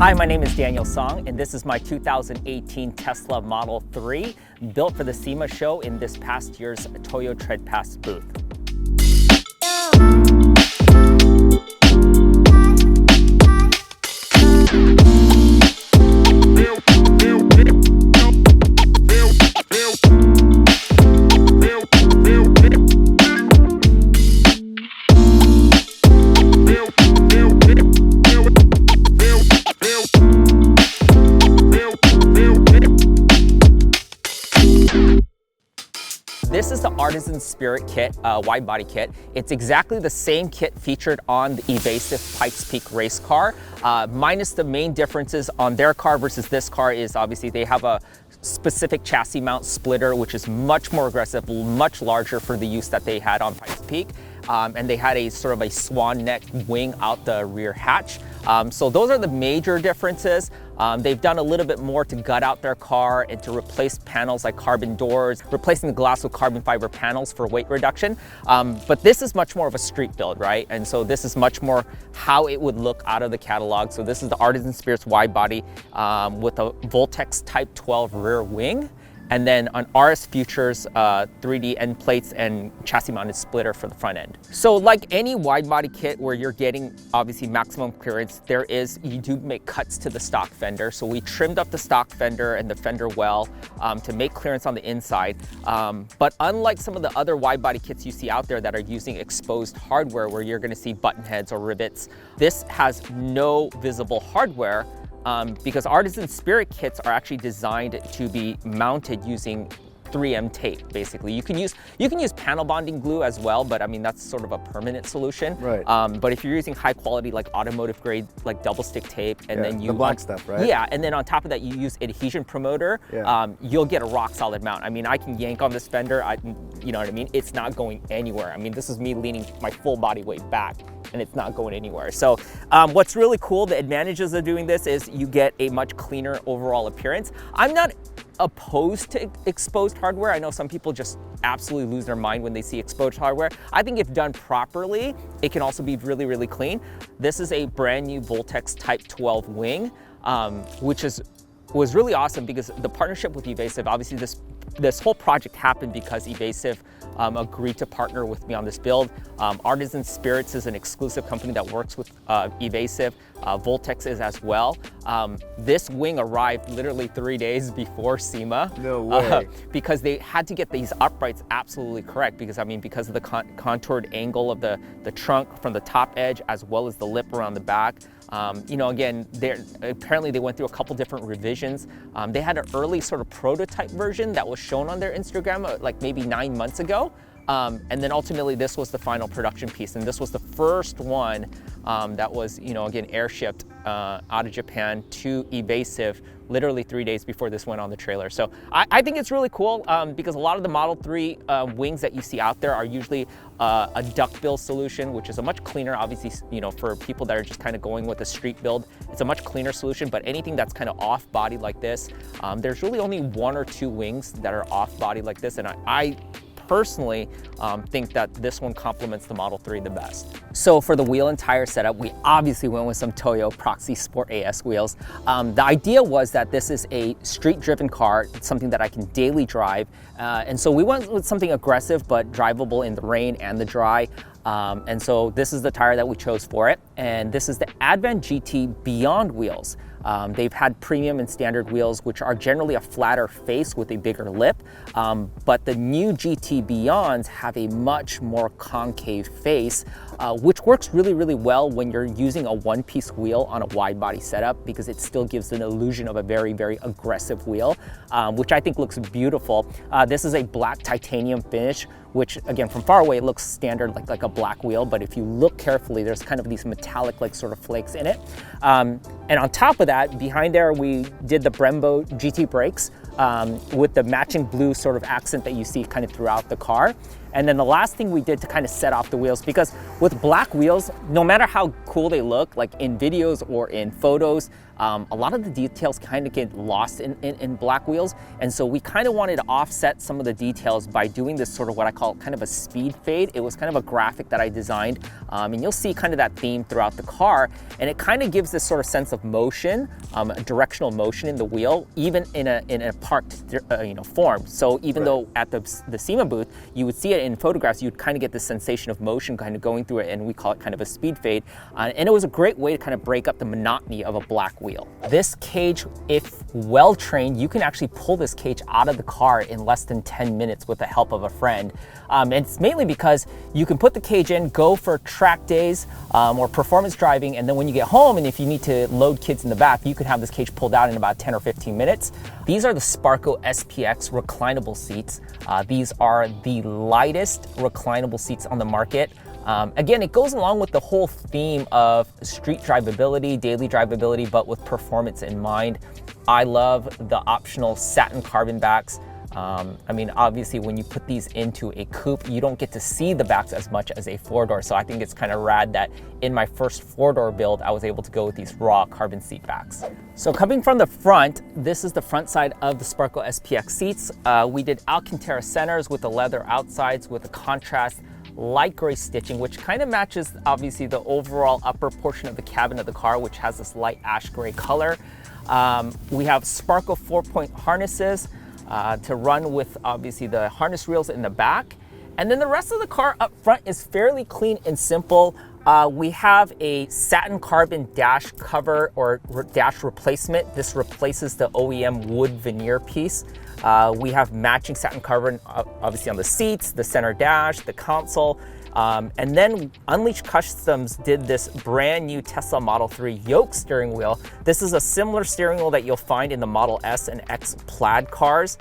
Hi, my name is Daniel Song, and this is my 2018 Tesla Model 3, built for the SEMA show in this past year's Toyo Tread Pass booth. This is the Artisan Spirit kit, wide body kit. It's exactly the same kit featured on the Evasive Pikes Peak race car, minus the main differences on their car versus this car is obviously they have a specific chassis mount splitter, which is much more aggressive, much larger for the use that they had on Pikes Peak. And they had a sort of a swan neck wing out the rear hatch. So those are the major differences. They've done a little bit more to gut out their car and to replace panels like carbon doors, replacing the glass with carbon fiber panels for weight reduction. But this is much more of a street build, right? And so this is much more how it would look out of the catalog. So this is the Artisan Spirit's wide body with a Voltex Type 12 rear wing. And then on RS Future's 3D end plates and chassis mounted splitter for the front end. So like any wide body kit where you're getting obviously maximum clearance, you do make cuts to the stock fender. So we trimmed up the stock fender and the fender well to make clearance on the inside. But unlike some of the other wide body kits you see out there that are using exposed hardware where you're gonna see button heads or rivets, this has no visible hardware. Because Artisan Spirit kits are actually designed to be mounted using 3M tape, basically. You can use panel bonding glue as well, but I mean, that's sort of a permanent solution. Right. But if you're using high quality, like automotive grade, like double stick tape, and then the black stuff, right? Yeah, and then on top of that, you use adhesion promoter, you'll get a rock solid mount. I mean, I can yank on this fender, you know what I mean? It's not going anywhere. I mean, this is me leaning my full body weight back, and it's not going anywhere. So what's really cool, the advantages of doing this is you get a much cleaner overall appearance. I'm not opposed to exposed hardware. I know some people just absolutely lose their mind when they see exposed hardware. I think if done properly, it can also be really, really clean. This is a brand new Voltex Type 12 wing, which was really awesome because the partnership with Evasive, obviously this whole project happened because Evasive agreed to partner with me on this build. Artisan Spirits is an exclusive company that works with Evasive. Voltex is as well. This wing arrived literally 3 days before SEMA. No way. Because they had to get these uprights absolutely correct because of the contoured angle of the trunk from the top edge as well as the lip around the back. You know, again, apparently they went through a couple different revisions. They had an early sort of prototype version that was shown on their Instagram like maybe 9 months ago. And then ultimately this was the final production piece. And this was the first one that was, you know, again, airshipped out of Japan to Evasive literally 3 days before this went on the trailer. So I think it's really cool because a lot of the Model 3 wings that you see out there are usually a duck bill solution, which is a much cleaner, obviously, you know, for people that are just kind of going with a street build, it's a much cleaner solution. But anything that's kind of off body like this, there's really only 1 or 2 wings that are off body like this. And I personally think that this one complements the Model 3 the best. So for the wheel and tire setup, we obviously went with some Toyo Proxy Sport AS wheels. The idea was that this is a street-driven car. It's something that I can daily drive. And so we went with something aggressive but drivable in the rain and the dry. And so this is the tire that we chose for it. And this is the Advent GT Beyond wheels. They've had premium and standard wheels, which are generally a flatter face with a bigger lip, but the new GT Beyonds have a much more concave face, which works really, really well when you're using a one-piece wheel on a wide body setup because it still gives an illusion of a very, very aggressive wheel, which I think looks beautiful. This is a black titanium finish, which again, from far away, it looks standard like a black wheel, but if you look carefully, there's kind of these metallic like sort of flakes in it. And on top of that, behind there, we did the Brembo GT brakes with the matching blue sort of accent that you see kind of throughout the car. And then the last thing we did to kind of set off the wheels, because with black wheels, no matter how cool they look, like in videos or in photos, a lot of the details kind of get lost in black wheels. And so we kind of wanted to offset some of the details by doing this sort of what I call kind of a speed fade. It was kind of a graphic that I designed, and you'll see kind of that theme throughout the car. And it kind of gives this sort of sense of motion, directional motion in the wheel, even in a parked form. So even though at the SEMA booth, you would see it in photographs, you'd kind of get this sensation of motion kind of going through it, and we call it kind of a speed fade. And it was a great way to kind of break up the monotony of a black wheel. This cage, if well trained, you can actually pull this cage out of the car in less than 10 minutes with the help of a friend. And it's mainly because you can put the cage in, go for track days or performance driving, and then when you get home and if you need to load kids in the back, you can have this cage pulled out in about 10 or 15 minutes. These are the Sparco SPX reclinable seats. These are the lightest reclinable seats on the market. Again, it goes along with the whole theme of street drivability, daily drivability, but with performance in mind. I love the optional satin carbon backs. I mean, obviously, when you put these into a coupe, you don't get to see the backs as much as a four-door. So I think it's kind of rad that in my first four-door build, I was able to go with these raw carbon seat backs. So coming from the front, this is the front side of the Sparco SPX seats. We did Alcantara centers with the leather outsides with a contrast light gray stitching, which kind of matches obviously the overall upper portion of the cabin of the car, which has this light ash gray color. We have Sparco 4-point harnesses to run with obviously the harness reels in the back. And then the rest of the car up front is fairly clean and simple. We have a satin carbon dash cover or dash replacement. This replaces the OEM wood veneer piece. We have matching satin carbon obviously on the seats, the center dash, the console. And then Unleashed Customs did this brand new Tesla Model 3 Yoke steering wheel. This is a similar steering wheel that you'll find in the Model S and X plaid cars.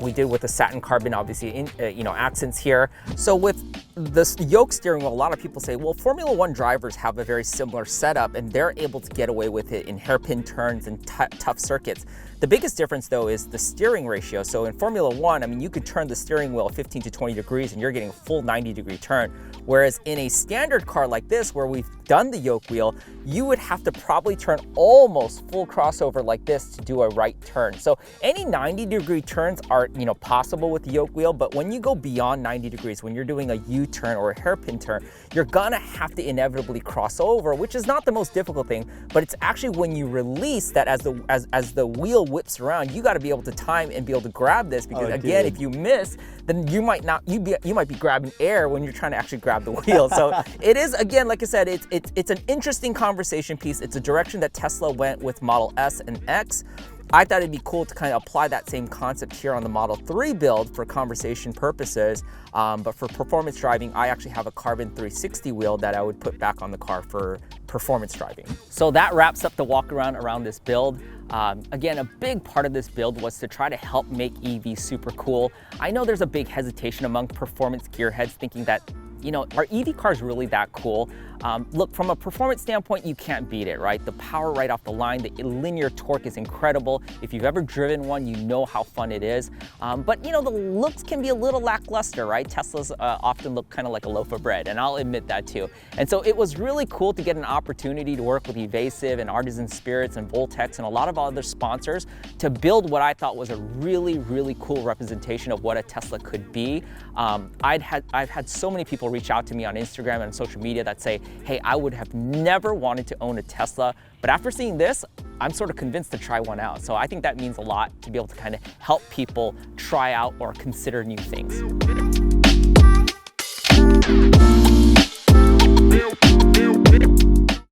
We did with the satin carbon, obviously, accents here. So with this Yoke steering wheel, a lot of people say, well, Formula One drivers have a very similar setup and they're able to get away with it in hairpin turns and tough circuits. The biggest difference though is the steering ratio. So in Formula One, I mean, you could turn the steering wheel 15 to 20 degrees and you're getting a full 90-degree turn. Whereas in a standard car like this, where we've done the Yoke wheel, you would have to probably turn almost full crossover like this to do a right turn. So any 90-degree turns are, possible with the Yoke wheel, but when you go beyond 90 degrees, when you're doing a U-turn or a hairpin turn, you're gonna have to inevitably cross over, which is not the most difficult thing, but it's actually when you release that as the wheel whips around, you got to be able to time and be able to grab this, because again, if you miss, then you might be grabbing air when you're trying to actually grab the wheel. So it is, again, like I said, it's an interesting conversation piece. It's a direction that Tesla went with Model S and X. I thought it'd be cool to kind of apply that same concept here on the Model 3 build for conversation purposes. But for performance driving, I actually have a carbon 360 wheel that I would put back on the car for performance driving. So that wraps up the walk around this build. Again, a big part of this build was to try to help make EVs super cool. I know there's a big hesitation among performance gearheads thinking that, are EV cars really that cool? Look, from a performance standpoint, you can't beat it, right? The power right off the line, the linear torque is incredible. If you've ever driven one, you know how fun it is. But the looks can be a little lackluster, right? Teslas often look kind of like a loaf of bread, and I'll admit that too. And so it was really cool to get an opportunity to work with U.S.A. and Artisan Spirits and Voltex and a lot of other sponsors to build what I thought was a really, really cool representation of what a Tesla could be. I've had so many people reach out to me on Instagram and social media that say, hey, I would have never wanted to own a Tesla, but after seeing this, I'm sort of convinced to try one out. So I think that means a lot to be able to kind of help people try out or consider new things.